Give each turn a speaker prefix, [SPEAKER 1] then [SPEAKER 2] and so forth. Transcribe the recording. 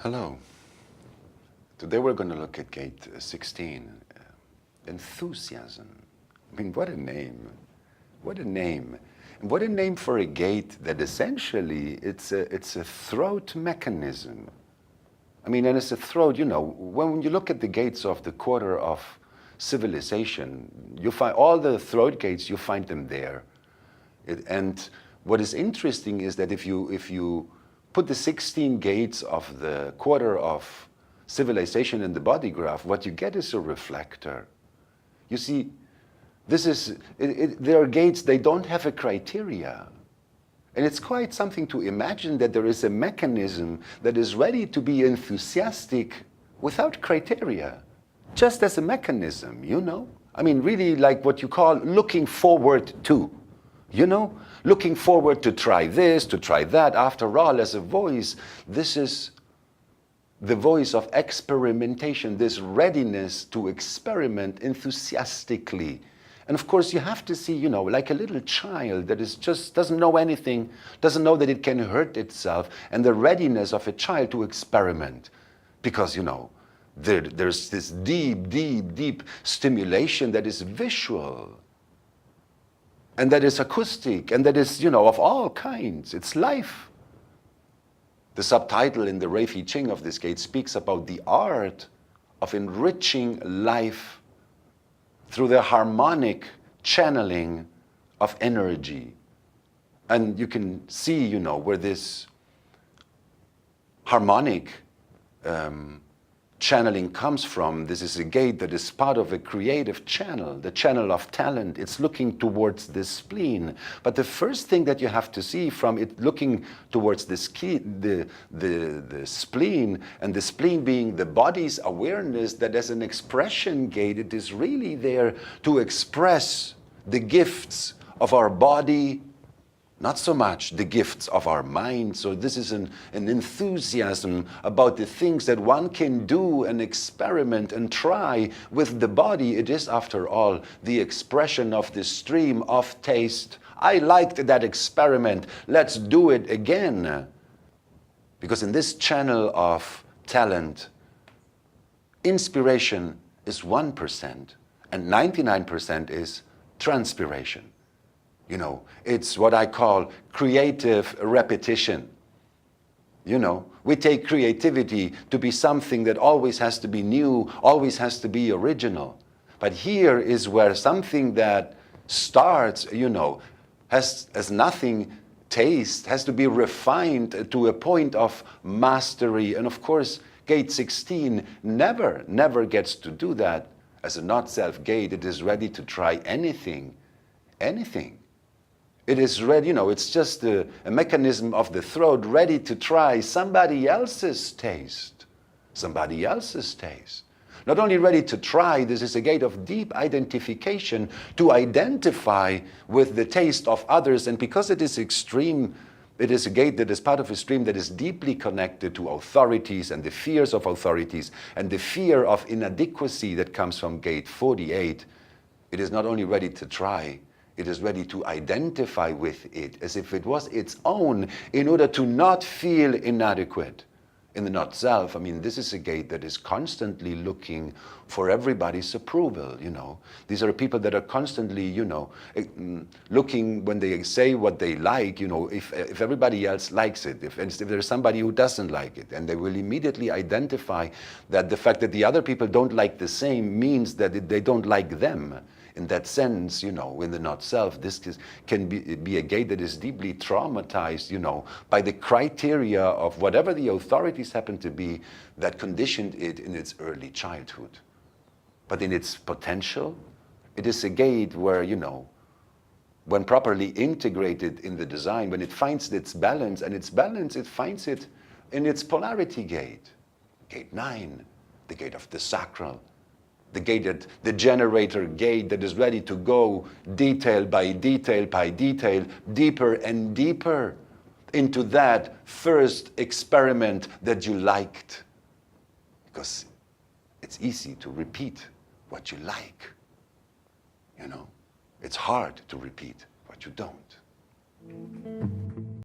[SPEAKER 1] Hello. Today we're going to look at gate 16, enthusiasm. I mean, what a name. What a name. And what a name for a gate that essentially it's a throat mechanism. I mean, and it's a throat, you know, when you look at the gates of the quarter of civilization, you find all the throat gates, you find them there. And what is interesting is that if you put the 16 gates of the quarter of civilization in the body graph, what you get is a reflector. You see, there are gates, they don't have a criteria. And it's quite something to imagine that there is a mechanism that is ready to be enthusiastic without criteria, just as a mechanism, you know? I mean, really like what you call looking forward to, you know? Looking forward to try this, to try that. After all, as a voice, this is the voice of experimentation, this readiness to experiment enthusiastically. And of course, you have to see, you know, like a little child that is just doesn't know anything, doesn't know that it can hurt itself, and the readiness of a child to experiment. Because, you know, there's this deep stimulation that is visual, and that is acoustic, and that is, you know, of all kinds. It's life. The subtitle in the Rave Mechanics of this gate speaks about the art of enriching life through the harmonic channeling of energy. And you can see, you know, where this harmonic channeling comes from. This is a gate that is part of a creative channel, the channel of talent. It's looking towards the spleen. But the first thing that you have to see from it looking towards the spleen, and the spleen being the body's awareness, that as an expression gate, it is really there to express the gifts of our body, not so much the gifts of our mind. So this is an enthusiasm about the things that one can do and experiment and try with the body. It is, after all, the expression of the stream of taste. I liked that experiment. Let's do it again. Because in this channel of talent, inspiration is 1%, and 99% is transpiration. You know, it's what I call creative repetition. You know, we take creativity to be something that always has to be new, always has to be original. But here is where something that starts, you know, has nothing taste, has to be refined to a point of mastery. And of course, gate 16 never gets to do that. As a not-self gate, it is ready to try anything. It is ready, you know, it's just a mechanism of the throat ready to try somebody else's taste. Somebody else's taste. Not only ready to try, this is a gate of deep identification to identify with the taste of others. And because it is extreme, it is a gate that is part of a stream that is deeply connected to authorities and the fears of authorities and the fear of inadequacy that comes from gate 48. It is not only ready to try, it is ready to identify with it as if it was its own in order to not feel inadequate. In the not-self, I mean, this is a gate that is constantly looking for everybody's approval, you know. These are people that are constantly, you know, looking when they say what they like, you know, if everybody else likes it, if there's somebody who doesn't like it, and they will immediately identify that the fact that the other people don't like the same means that they don't like them. In that sense, you know, in the not-self, this can be a gate that is deeply traumatized, you know, by the criteria of whatever the authorities happen to be that conditioned it in its early childhood. But in its potential, it is a gate where, you know, when properly integrated in the design, when it finds its balance, and its balance, it finds it in its polarity gate. Gate 9, the gate of the sacral. The gate, the generator gate that is ready to go detail by detail by detail, deeper and deeper into that first experiment that you liked. Because it's easy to repeat what you like. You know, it's hard to repeat what you don't.